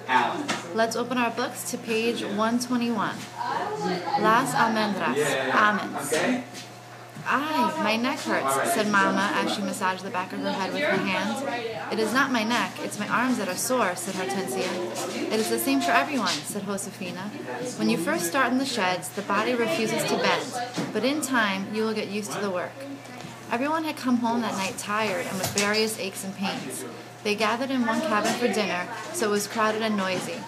Alan. Let's open our books to page 121. Las almendras, almonds. Ay, my neck hurts, said Mama as she massaged the back of her head with her hand. It is not my neck, it's my arms that are sore, said Hortensia. It is the same for everyone, said Josefina. When you first start in the sheds, the body refuses to bend, but in time you will get used to the work. Everyone had come home that night tired and with various aches and pains. They gathered in one cabin for dinner, so it was crowded and noisy.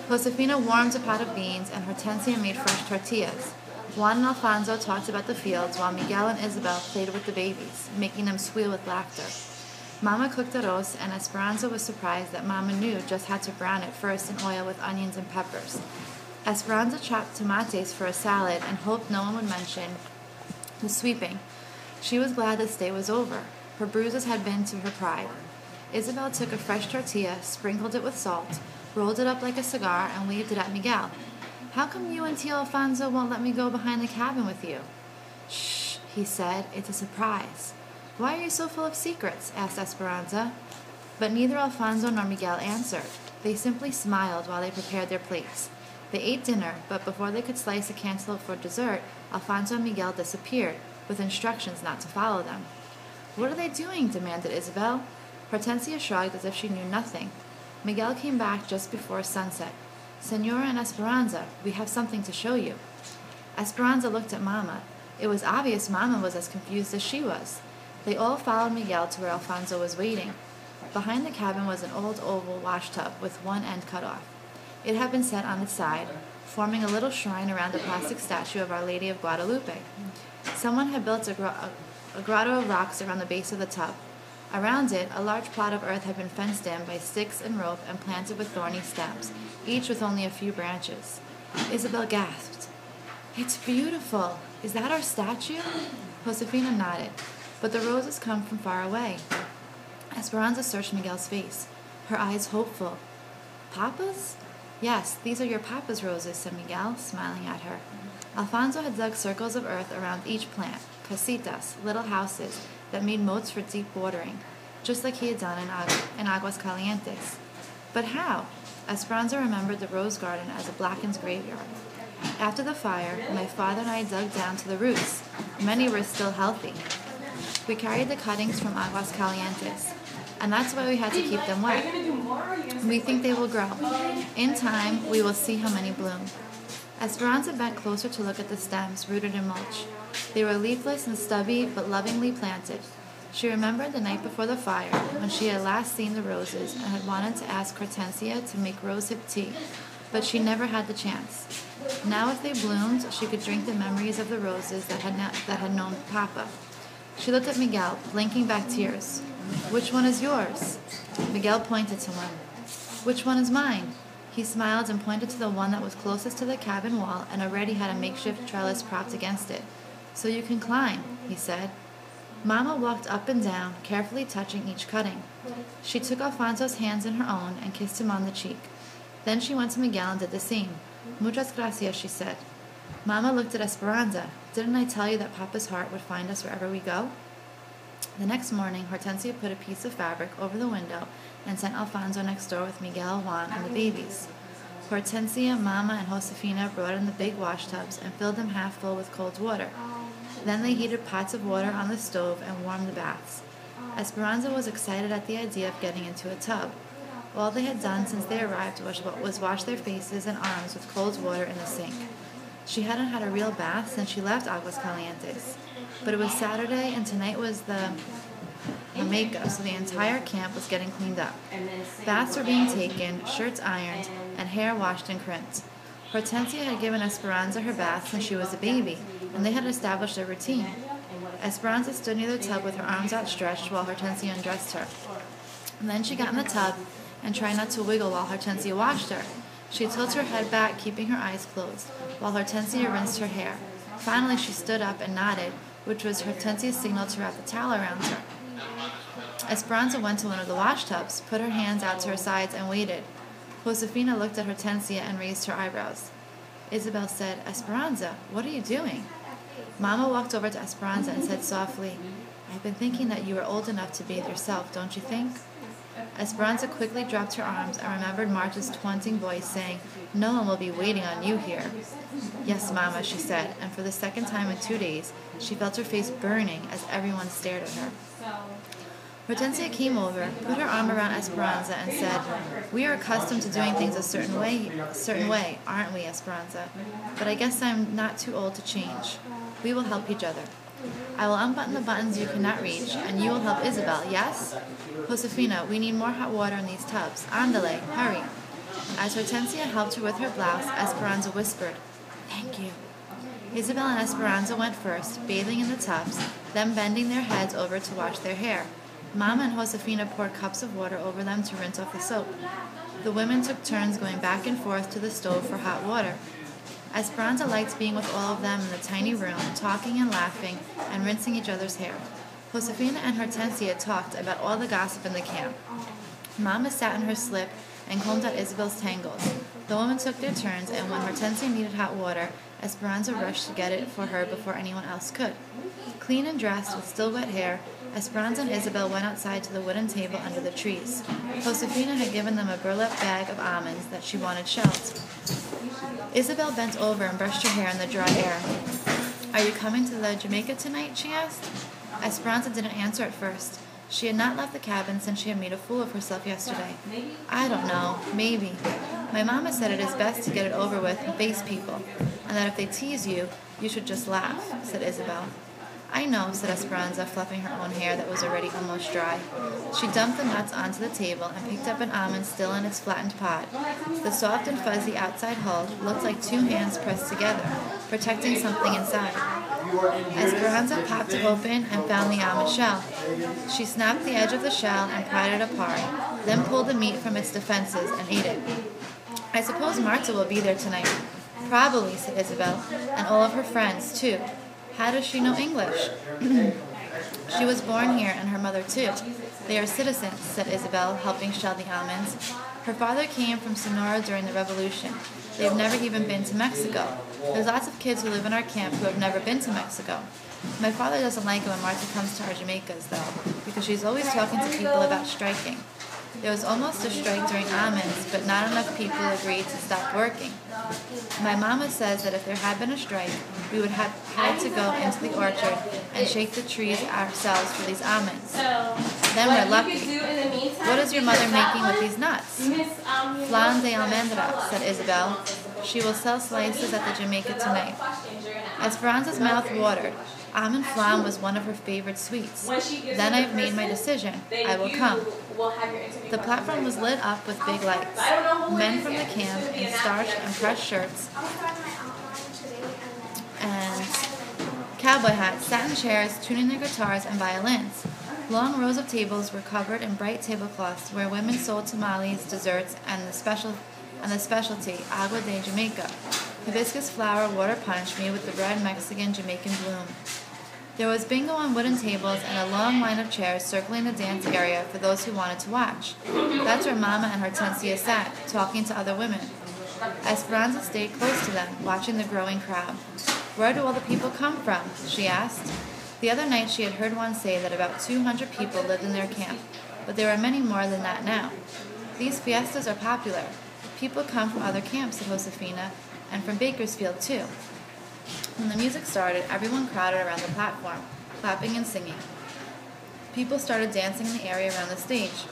Josefina warmed a pot of beans, and Hortensia made fresh tortillas. Juan and Alfonso talked about the fields, while Miguel and Isabel played with the babies, making them squeal with laughter. Mama cooked arroz, and Esperanza was surprised that Mama knew just how to brown it first in oil with onions and peppers. Esperanza chopped tomates for a salad and hoped no one would mention the sweeping. She was glad this day was over. Her bruises had been to her pride. Isabel took a fresh tortilla, sprinkled it with salt, rolled it up like a cigar, and waved it at Miguel. How come you and Tio Alfonso won't let me go behind the cabin with you? Shh, he said. It's a surprise. Why are you so full of secrets? Asked Esperanza. But neither Alfonso nor Miguel answered. They simply smiled while they prepared their plates. They ate dinner, but before they could slice a cantaloupe for dessert, Alfonso and Miguel disappeared, with instructions not to follow them. What are they doing? Demanded Isabel. Hortensia shrugged as if she knew nothing. Miguel came back just before sunset. Senora and Esperanza, we have something to show you. Esperanza looked at Mama. It was obvious Mama was as confused as she was. They all followed Miguel to where Alfonso was waiting. Behind the cabin was an old oval washtub with one end cut off. It had been set on its side, forming a little shrine around a plastic statue of Our Lady of Guadalupe. Someone had built a grotto of rocks around the base of the tub. Around it, a large plot of earth had been fenced in by sticks and rope and planted with thorny stems, each with only a few branches. Isabel gasped. It's beautiful. Is that our statue? Josefina nodded. But the roses come from far away. Esperanza searched Miguel's face, her eyes hopeful. Papa's? Yes, these are your Papa's roses, said Miguel, smiling at her. Alfonso had dug circles of earth around each plant, casitas, little houses, that made moats for deep watering, just like he had done in Aguas Calientes. But how? Esperanza remembered the rose garden as a blackened graveyard. After the fire, my father and I dug down to the roots. Many were still healthy. We carried the cuttings from Aguas Calientes, and that's why we had to keep them wet. We think they will grow. In time, we will see how many bloom. Esperanza bent closer to look at the stems rooted in mulch. They were leafless and stubby, but lovingly planted. She remembered the night before the fire, when she had last seen the roses and had wanted to ask Hortensia to make rosehip tea, but she never had the chance. Now if they bloomed, she could drink the memories of the roses that had known Papa. She looked at Miguel, blinking back tears. Which one is yours? Miguel pointed to one. Which one is mine? He smiled and pointed to the one that was closest to the cabin wall and already had a makeshift trellis propped against it. So you can climb, he said. Mama walked up and down, carefully touching each cutting. She took Alfonso's hands in her own and kissed him on the cheek. Then she went to Miguel and did the same. Muchas gracias, she said. Mama looked at Esperanza. Didn't I tell you that Papa's heart would find us wherever we go? The next morning, Hortensia put a piece of fabric over the window and sent Alfonso next door with Miguel, Juan, and the babies. Hortensia, Mama, and Josefina brought in the big wash tubs and filled them half full with cold water. Then they heated pots of water on the stove and warmed the baths. Esperanza was excited at the idea of getting into a tub. All they had done since they arrived was wash their faces and arms with cold water in the sink. She hadn't had a real bath since she left Aguas Calientes. But it was Saturday, and tonight was the makeup, so the entire camp was getting cleaned up. Baths were being taken, shirts ironed, and hair washed and crimped. Hortensia had given Esperanza her bath since she was a baby, and they had established a routine. Esperanza stood near the tub with her arms outstretched while Hortensia undressed her. And then she got in the tub and tried not to wiggle while Hortensia washed her. She tilted her head back, keeping her eyes closed, while Hortensia rinsed her hair. Finally, she stood up and nodded, which was Hortensia's signal to wrap the towel around her. Esperanza went to one of the wash tubs, put her hands out to her sides, and waited. Josefina looked at Hortensia and raised her eyebrows. Isabel said, Esperanza, what are you doing? Mama walked over to Esperanza and said softly, I've been thinking that you are old enough to bathe yourself, don't you think? Esperanza quickly dropped her arms and remembered Marta's taunting voice saying, "No one will be waiting on you here." "Yes, Mama," she said, and for the second time in 2 days, she felt her face burning as everyone stared at her. Hortensia came over, put her arm around Esperanza, and said, "We are accustomed to doing things a certain way, aren't we, Esperanza? But I guess I'm not too old to change. We will help each other. I will unbutton the buttons you cannot reach, and you will help Isabel, yes? Josefina, we need more hot water in these tubs. Andale, hurry." As Hortensia helped her with her blouse, Esperanza whispered, "Thank you." Isabel and Esperanza went first, bathing in the tubs, then bending their heads over to wash their hair. Mama and Josefina poured cups of water over them to rinse off the soap. The women took turns going back and forth to the stove for hot water. Esperanza liked being with all of them in the tiny room, talking and laughing and rinsing each other's hair. Josefina and Hortensia talked about all the gossip in the camp. Mama sat in her slip and combed out Isabel's tangles. The women took their turns, and when Hortensia needed hot water, Esperanza rushed to get it for her before anyone else could. Clean and dressed, with still wet hair, Esperanza and Isabel went outside to the wooden table under the trees. Josefina had given them a burlap bag of almonds that she wanted shelled. Isabel bent over and brushed her hair in the dry air. "Are you coming to the Jamaica tonight?" she asked. Esperanza didn't answer at first. She had not left the cabin since she had made a fool of herself yesterday. "I don't know. Maybe. My mama said it is best to get it over with and face people, and that if they tease you, you should just laugh," said Isabel. "I know," said Esperanza, fluffing her own hair that was already almost dry. She dumped the nuts onto the table and picked up an almond still in its flattened pod. The soft and fuzzy outside hull looked like two hands pressed together, protecting something inside. Esperanza popped it open and found the almond shell. She snapped the edge of the shell and pried it apart, then pulled the meat from its defenses and ate it. "I suppose Marta will be there tonight." "Probably," said Isabel, "and all of her friends, too. How does she know English?" "She was born here, and her mother, too. They are citizens," said Isabel, helping shell the almonds. "Her father came from Sonora during the Revolution. They've never even been to Mexico. There's lots of kids who live in our camp who have never been to Mexico. My father doesn't like it when Marta comes to our Jamaicas, though, because she's always talking to people about striking. There was almost a strike during almonds, but not enough people agreed to stop working. My mama says that if there had been a strike, we would have had to go into the orchard and shake the trees ourselves for these almonds. Then we're lucky. What is your mother making with these nuts?" "Flan de almendra," said Isabel. "She will sell slices at the Jamaica tonight." Esperanza's mouth watered. Almond flan was one of her favorite sweets. "Then I've made my decision. I will come." The platform was lit up with big lights. Men from the camp in starched and pressed shirts and cowboy hats sat in chairs, tuning their guitars and violins. Long rows of tables were covered in bright tablecloths where women sold tamales, desserts, and the specialty, agua de Jamaica, hibiscus flower water punch made with the red Mexican Jamaican bloom. There was bingo on wooden tables and a long line of chairs circling the dance area for those who wanted to watch. That's where Mama and Hortensia sat, talking to other women. Esperanza stayed close to them, watching the growing crowd. "Where do all the people come from?" she asked. The other night she had heard one say that about 200 people lived in their camp, but there are many more than that now. "These fiestas are popular. People come from other camps," said Josefina, "and from Bakersfield, too." When the music started, everyone crowded around the platform, clapping and singing. People started dancing in the area around the stage.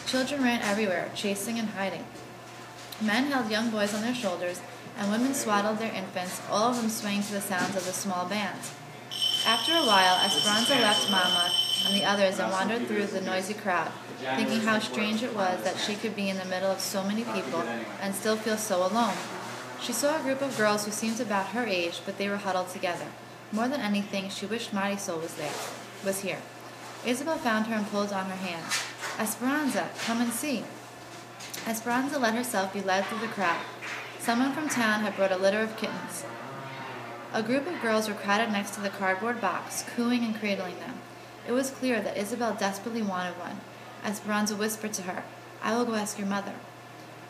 Children ran everywhere, chasing and hiding. Men held young boys on their shoulders, and women swaddled their infants, all of them swaying to the sounds of the small band. After a while, Esperanza left Mama and the others and wandered through the noisy crowd, thinking how strange it was that she could be in the middle of so many people and still feel so alone. She saw a group of girls who seemed about her age, but they were huddled together. More than anything, she wished Marisol was here. Isabel found her and pulled on her hand. "Esperanza, come and see." Esperanza let herself be led through the crowd. Someone from town had brought a litter of kittens. A group of girls were crowded next to the cardboard box, cooing and cradling them. It was clear that Isabel desperately wanted one. Esperanza whispered to her, "I will go ask your mother."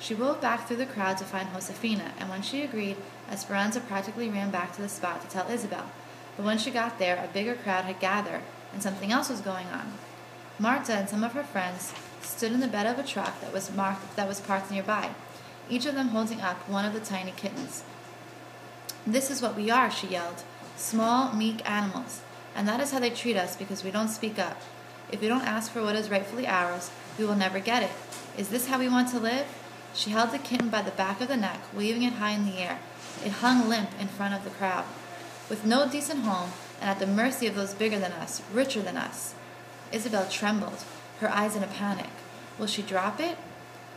She wove back through the crowd to find Josefina, and when she agreed, Esperanza practically ran back to the spot to tell Isabel. But when she got there, a bigger crowd had gathered, and something else was going on. Marta and some of her friends stood in the bed of a truck that was parked nearby, each of them holding up one of the tiny kittens. "This is what we are," she yelled. "Small, meek animals. And that is how they treat us because we don't speak up. If we don't ask for what is rightfully ours, we will never get it. Is this how we want to live?" She held the kitten by the back of the neck, waving it high in the air. It hung limp in front of the crowd. With no decent home, and at the mercy of those bigger than us, richer than us. Isabel trembled, her eyes in a panic. Will she drop it?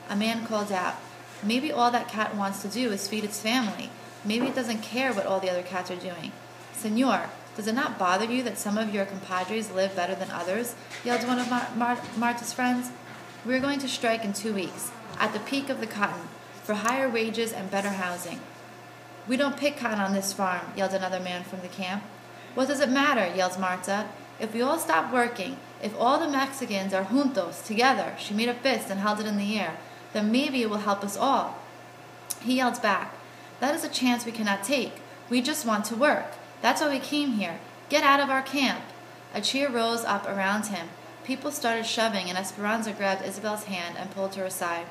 A man called out, "Maybe all that cat wants to do is feed its family. Maybe it doesn't care what all the other cats are doing." "Senor, does it not bother you that some of your compadres live better than others?" yelled one of Marta's friends. "We are going to strike in 2 weeks, at the peak of the cotton, for higher wages and better housing." "We don't pick cotton on this farm," yelled another man from the camp. "What does it matter?" yelled Marta. "If we all stop working, if all the Mexicans are juntos, together," she made a fist and held it in the air, "then maybe it will help us all." He yelled back, "That is a chance we cannot take. We just want to work. That's why we came here. Get out of our camp." A cheer rose up around him. People started shoving, and Esperanza grabbed Isabel's hand and pulled her aside.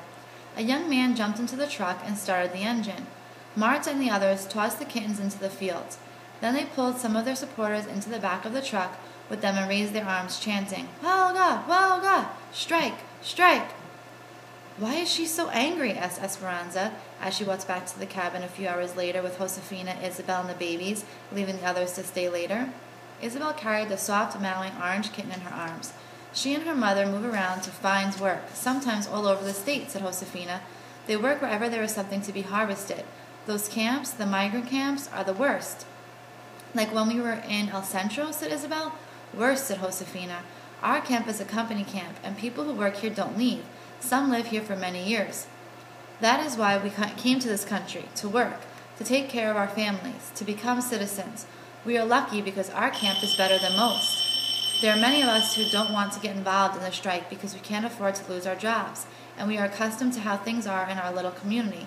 A young man jumped into the truck and started the engine. Marta and the others tossed the kittens into the field. Then they pulled some of their supporters into the back of the truck with them and raised their arms, chanting, "Huelga! Huelga! Strike! Strike!" "Why is she so angry?" asked Esperanza, as she walked back to the cabin a few hours later with Josefina, Isabel, and the babies, leaving the others to stay later. Isabel carried the soft, mowing orange kitten in her arms. "She and her mother move around to find work, sometimes all over the state," said Josefina. "They work wherever there is something to be harvested. Those camps, the migrant camps, are the worst." "Like when we were in El Centro," said Isabel. "Worse," said Josefina. "Our camp is a company camp, and people who work here don't leave. Some live here for many years. That is why we came to this country, to work, to take care of our families, to become citizens. We are lucky because our camp is better than most. There are many of us who don't want to get involved in the strike because we can't afford to lose our jobs, and we are accustomed to how things are in our little community."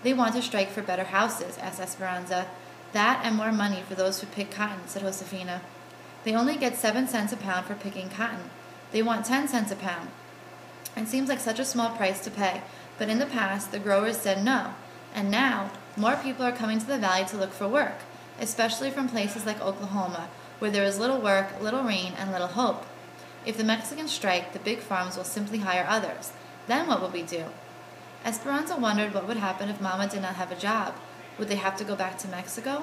"They want to strike for better houses," asked Esperanza. "That and more money for those who pick cotton," said Josefina. "They only get 7 cents a pound for picking cotton. They want 10 cents a pound. It seems like such a small price to pay, but in the past the growers said no, and now more people are coming to the valley to look for work, especially from places like Oklahoma, where there is little work, little rain, and little hope. If the Mexicans strike, the big farms will simply hire others. Then what will we do?" Esperanza wondered what would happen if Mama did not have a job. Would they have to go back to Mexico?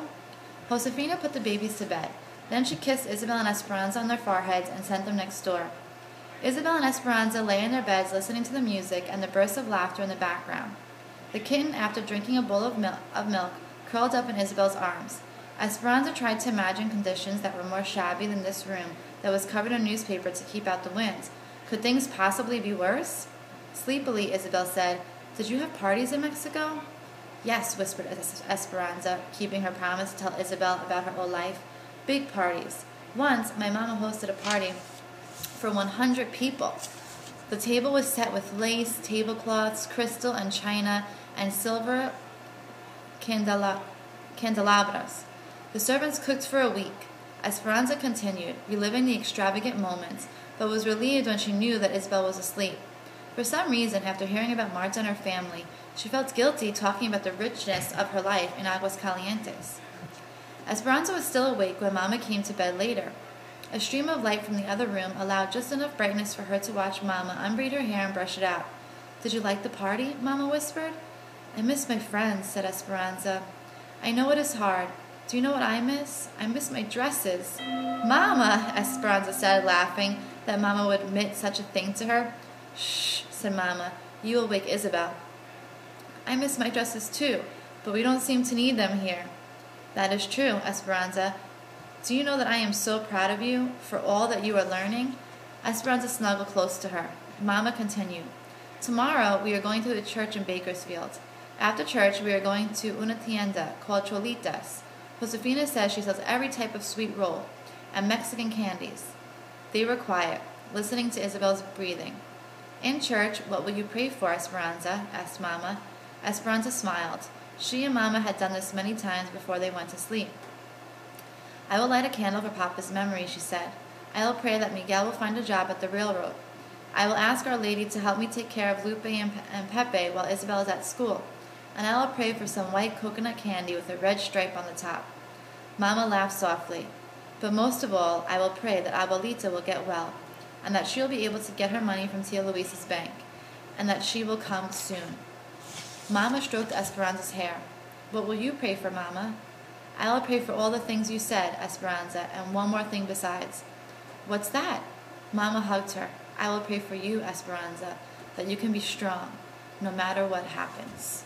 Josefina put the babies to bed. Then she kissed Isabel and Esperanza on their foreheads and sent them next door. Isabel and Esperanza lay in their beds listening to the music and the bursts of laughter in the background. The kitten, after drinking a bowl of milk, curled up in Isabel's arms. Esperanza tried to imagine conditions that were more shabby than this room that was covered in newspaper to keep out the wind. Could things possibly be worse? Sleepily, Isabel said, "Did you have parties in Mexico?" "Yes," whispered Esperanza, keeping her promise to tell Isabel about her old life. "Big parties. Once, my mama hosted a party for 100 people. The table was set with lace, tablecloths, crystal and china, and silver candelabras. The servants cooked for a week." Esperanza continued, reliving the extravagant moments, but was relieved when she knew that Isabel was asleep. For some reason, after hearing about Marta and her family, she felt guilty talking about the richness of her life in Aguascalientes. Esperanza was still awake when Mama came to bed later. A stream of light from the other room allowed just enough brightness for her to watch Mama unbraid her hair and brush it out. "Did you like the party?" Mama whispered. "I miss my friends," said Esperanza. "I know it is hard. Do you know what I miss? I miss my dresses." "Mama," Esperanza said, laughing that Mama would admit such a thing to her. "Shh," said Mama. "You will wake Isabel." "I miss my dresses too, but we don't seem to need them here." "That is true, Esperanza. Do you know that I am so proud of you for all that you are learning?" Esperanza snuggled close to her. Mama continued, "Tomorrow we are going to a church in Bakersfield. After church we are going to una tienda called Cholitas. Josefina says she sells every type of sweet roll and Mexican candies." They were quiet, listening to Isabel's breathing. "In church, what will you pray for, Esperanza?" asked Mama. Esperanza smiled. She and Mama had done this many times before they went to sleep. "I will light a candle for Papa's memory," she said. I will pray that Miguel will find a job at the railroad. I will ask Our Lady to help me take care of Lupe and Pepe while Isabel is at school. And I will pray for some white coconut candy with a red stripe on the top. Mama laughed softly. But most of all, I will pray that Abuelita will get well, and that she will be able to get her money from Tia Luisa's bank, and that she will come soon. Mama stroked Esperanza's hair. What will you pray for, Mama? I will pray for all the things you said, Esperanza, and one more thing besides. What's that? Mama hugged her. I will pray for you, Esperanza, that you can be strong, no matter what happens.